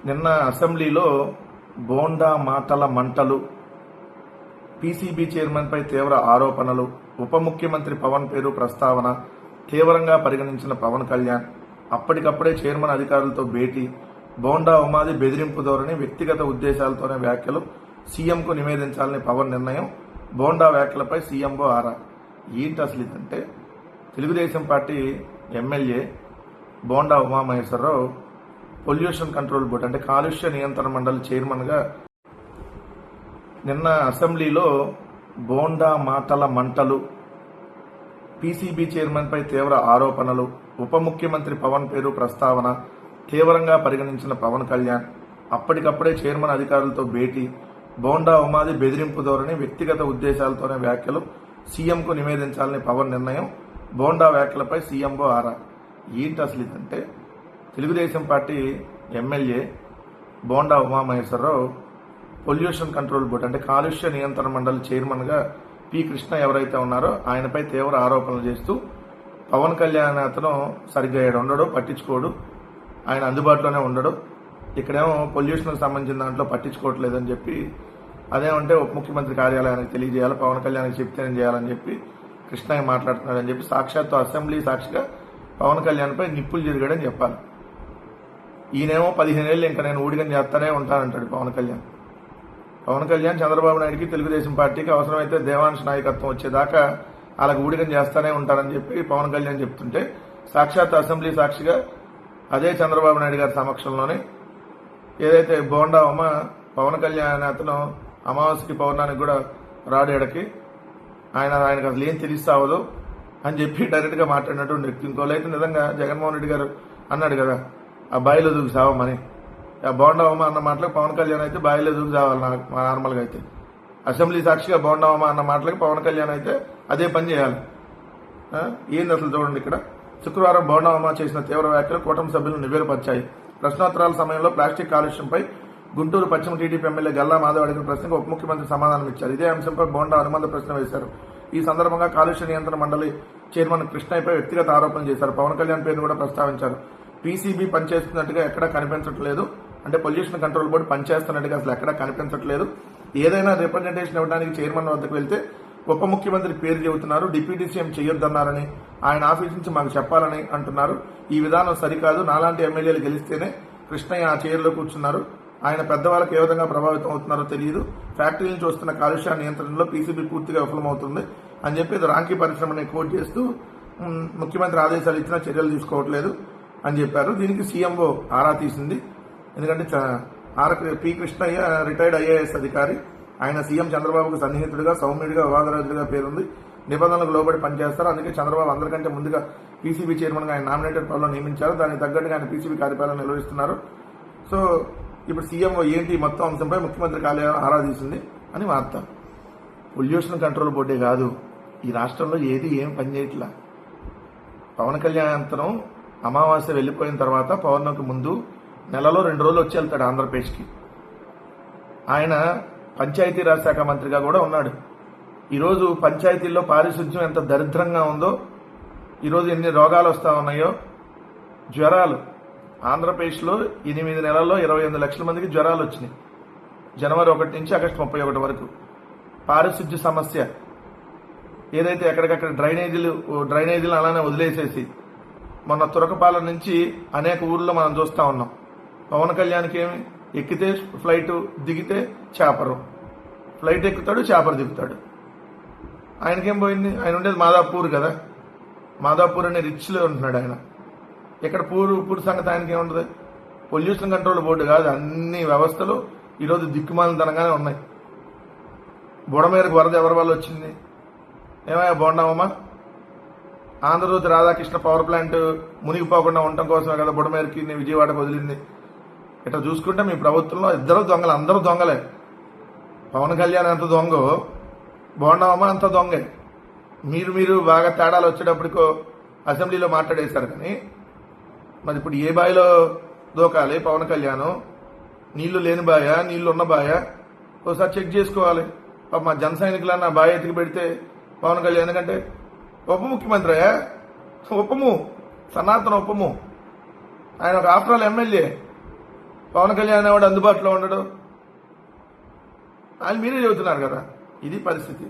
నిన్న అసెంబ్లీలో బోండా మాటల మంటలు, పీసీబీ చైర్మన్పై తీవ్ర ఆరోపణలు, ఉప ముఖ్యమంత్రి పవన్ పేరు ప్రస్తావన తీవ్రంగా పరిగణించిన పవన్ కళ్యాణ్ అప్పటికప్పుడే చైర్మన్ అధికారులతో భేటీ, బోండా ఉమాది బెదిరింపు ధోరణి, వ్యక్తిగత ఉద్దేశాలతోనే వ్యాఖ్యలు, సీఎంకు నివేదించాలని పవన్ నిర్ణయం, బోండా వ్యాఖ్యలపై సీఎంఓ ఆరా. ఏంటి అసలు ఇదంటే, Telugu Desam party MLA Bonda Umamaheswara Rao pollution control board అంటే కాలుష్య నియంత్రణ మండలి చైర్మన్గా నిన్న అసెంబ్లీలో బోండా మాటల మంటలు, పీసీబీ చైర్మన్పై తీవ్ర ఆరోపణలు, ఉప ముఖ్యమంత్రి పవన్ పేరు ప్రస్తావన తీవ్రంగా పరిగణించిన పవన్ కళ్యాణ్ అప్పటికప్పుడే చైర్మన్ అధికారులతో భేటీ, బోండా ఉమాది బెదిరింపు ధోరణి, వ్యక్తిగత ఉద్దేశాలతోనే వ్యాఖ్యలు, సీఎంకు నివేదించాలని పవన్ నిర్ణయం, బోండా వ్యాఖ్యలపై సీఎంఓ ఆరా. ఏంటి అసలు ఇదంటే, Telugu Desam party MLA Bonda Umamaheswara Rao pollution control board అంటే కాలుష్య నియంత్రణ మండలి చైర్మన్గా పి కృష్ణ ఎవరైతే ఉన్నారో ఆయనపై తీవ్ర ఆరోపణలు చేస్తూ పవన్ కళ్యాణ్ అతను సరిగ్గా ఉండడు, పట్టించుకోడు, ఆయన అందుబాటులోనే ఉండడు, ఇక్కడేమో పొల్యూషన్కి సంబంధించిన దాంట్లో పట్టించుకోవట్లేదని చెప్పి, అదేమంటే ఉప ముఖ్యమంత్రి కార్యాలయానికి తెలియజేయాలి, పవన్ కళ్యాణ్కి చెప్తేనే చేయాలని చెప్పి కృష్ణయ్య మాట్లాడుతున్నాడని చెప్పి సాక్షాత్తు అసెంబ్లీ సాక్షిగా పవన్ కళ్యాణ్పై నిప్పులు జరిగాడని చెప్పాలి. ఈయనేమో 15 ఏళ్ళు ఇంకా నేను ఊడిగం చేస్తానే ఉంటానంటాడు పవన్ కళ్యాణ్. పవన్ కళ్యాణ్ చంద్రబాబు నాయుడికి తెలుగుదేశం పార్టీకి అవసరమైతే దేవాంశ నాయకత్వం వచ్చేదాకా వాళ్ళకి ఊడిగం చేస్తానే ఉంటారని చెప్పి పవన్ కళ్యాణ్ చెప్తుంటే, సాక్షాత్ అసెంబ్లీ సాక్షిగా అదే చంద్రబాబు నాయుడు గారి సమక్షంలోనే ఏదైతే బోండా ఉమ పవన్ కళ్యాణ్ అతను అమావాస్యకి పౌర్ణానికి కూడా రాడేడకి ఆయనకు అసలు ఏం తెలిసావదు అని చెప్పి డైరెక్ట్గా మాట్లాడినటువంటి వ్యక్తి. ఇంకోలైతే నిజంగా జగన్మోహన్ రెడ్డి గారు అన్నాడు కదా, ఆ బాయిలో దూకి సావమని. ఆ బోండా ఉమ అన్న మాటలకు పవన్ కళ్యాణ్ అయితే బాయిలో దూకి సావాలి నార్మల్గా అయితే. అసెంబ్లీ సాక్షిగా బోండా ఉమ అన్న మాటలకు పవన్ కళ్యాణ్ అయితే అదే పని చేయాలి. ఏంది అసలు చూడండి, ఇక్కడ శుక్రవారం బోండా ఉమ చేసిన తీవ్ర వ్యాఖ్యలు కూటమి సభ్యులను నివేదపరిచాయి. ప్రశ్నోత్తరాల సమయంలో ప్లాస్టిక్ కాలుష్యంపై గుంటూరు పశ్చిమ టీడీపీ ఎమ్మెల్యే గల్లా మాధవ్ అడిగిన ప్రశ్నకు ఉప ముఖ్యమంత్రి సమాధానం ఇచ్చారు. ఇదే అంశంపై బోండా అనుబంధ ప్రశ్న వేశారు. ఈ సందర్భంగా కాలుష్య నియంత్రణ మండలి చైర్మన్ కృష్ణయ్యపై వ్యక్తిగత ఆరోపణలు చేశారు. పవన్ కళ్యాణ్ పేరును కూడా ప్రస్తావించారు. పీసీబీ పనిచేస్తున్నట్టుగా ఎక్కడా కనిపించట్లేదు, అంటే పొల్యూషన్ కంట్రోల్ బోర్డు పనిచేస్తున్నట్టుగా అసలు ఎక్కడా కనిపించట్లేదు. ఏదైనా రిప్రజెంటేషన్ ఇవ్వడానికి చైర్మన్ వద్దకు వెళ్తే ఉప ముఖ్యమంత్రి పేరు చెబుతున్నారు, డిప్యూటీ సీఎం చేయొద్దన్నారని, ఆయన ఆఫీస్ నుంచి మాకు చెప్పాలని అంటున్నారు. ఈ విధానం సరికాదు, నాలాంటి ఎమ్మెల్యేలు గెలిస్తేనే కృష్ణయ్య ఆ చైర్లో కూర్చున్నారు, ఆయన పెద్దవాళ్ళకి ఏ విధంగా ప్రభావితం అవుతున్నారో తెలియదు, ఫ్యాక్టరీ నుంచి వస్తున్న కాలుష్య నియంత్రణలో పీసీబీ పూర్తిగా విఫలమవుతుంది అని చెప్పి రాంకీ పరిశ్రమని కోట్ చేస్తూ ముఖ్యమంత్రి ఆదేశాలు ఇచ్చినా చర్యలు తీసుకోవట్లేదు అని చెప్పారు. దీనికి సీఎంఓ ఆరా తీసింది. ఎందుకంటే పి కృష్ణయ్య రిటైర్డ్ ఐఏఎస్ అధికారి, ఆయన సీఎం చంద్రబాబుకు సన్నిహితుడిగా, సౌమ్యుడిగా, వివాదరహితుడిగా పేరుంది, నిబంధనలకు లోబడి పనిచేస్తారు. అందుకే చంద్రబాబు అందరికంటే ముందుగా పీసీబీ చైర్మన్గా ఆయన నామినేటెడ్ పదవిలో నియమించారు. దానికి తగ్గట్టుగా ఆయన పీసీబీ కార్యపాలన నిర్వహిస్తున్నారు. సో ఇప్పుడు సీఎంఓ ఏంటి మొత్తం అంశంపై ముఖ్యమంత్రి కార్యాలయం ఆరా తీసింది అని వార్త. పొల్యూషన్ కంట్రోల్ బోర్డే కాదు, ఈ రాష్ట్రంలో ఏం పని చేయట్లా. పవన్ కళ్యాణ్ అమావాస్య వెళ్లిపోయిన తర్వాత పౌర్ణమికి ముందు నెలలో 2 రోజులు వచ్చి వెళ్తాడు ఆంధ్రప్రదేశ్కి. ఆయన పంచాయతీరాజ్ శాఖ మంత్రిగా కూడా ఉన్నాడు. ఈరోజు పంచాయతీల్లో పారిశుధ్యం ఎంత దరిద్రంగా ఉందో, ఈరోజు ఎన్ని రోగాలు వస్తా ఉన్నాయో, జ్వరాలు ఆంధ్రప్రదేశ్లో 8 నెలల్లో 28 లక్షల మందికి జ్వరాలు వచ్చినాయి. జనవరి 1 నుంచి ఆగస్టు 31 వరకు. పారిశుధ్య సమస్య, ఏదైతే ఎక్కడికక్కడ డ్రైనేజీలు అలానే వదిలేసేసి మొన్న తురకపాలెం నుంచి అనేక ఊర్లో మనం చూస్తా ఉన్నాం. పవన్ కళ్యాణ్కి ఏమి, ఎక్కితే ఫ్లైట్, దిగితే చేపరు, ఫ్లైట్ ఎక్కుతాడు, చేపరు దిగుతాడు. ఆయనకేం పోయింది, ఆయన ఉండేది మాదాపూర్ కదా, మాదాపూర్ అనే రిచ్లో ఉంటున్నాడు ఆయన. ఇక్కడ పూర్ సంగతి ఆయనకి ఏముంటుంది. పొల్యూషన్ కంట్రోల్ బోర్డు కాదు, అన్ని వ్యవస్థలు ఈరోజు దిక్కుమాలితనంగానే ఉన్నాయి. బుడమేరకు వరద ఎవరి వల్ల వచ్చింది, ఏమయ్యా బోండామమ్మా? ఆంధ్రజ్యోతి రాధాకృష్ణ పవర్ ప్లాంట్ మునిగిపోకుండా ఉండటం కోసమే కదా బుడమేరుకి విజయవాడకు వదిలింది. ఇట్లా చూసుకుంటే మీ ప్రభుత్వంలో ఇద్దరు దొంగలు, అందరూ దొంగలే. పవన్ కళ్యాణ్ ఎంత దొంగో, బోండామమ్మ అంత దొంగే. మీరు బాగా తేడాలు వచ్చేటప్పటికో అసెంబ్లీలో మాట్లాడేశారు. కానీ మరి ఇప్పుడు ఏ బాయిలో దూకాలి పవన్ కళ్యాణ్? నీళ్లు లేని బాయా, నీళ్లు ఉన్న బాయా? ఒకసారి చెక్ చేసుకోవాలి. మా జన సైనికులన్న బాయ్ ఎత్తికి పెడితే పవన్ కళ్యాణ్, ఎందుకంటే ఉప ముఖ్యమంత్రి, ఉపము, సనాతన ఉపము, ఆయన ఒక after all MLA. Pawan Kalyan అనేవాడు అందుబాటులో ఉండడు. ఆయన మీరే చెబుతున్నారు కదా, ఇది పరిస్థితి.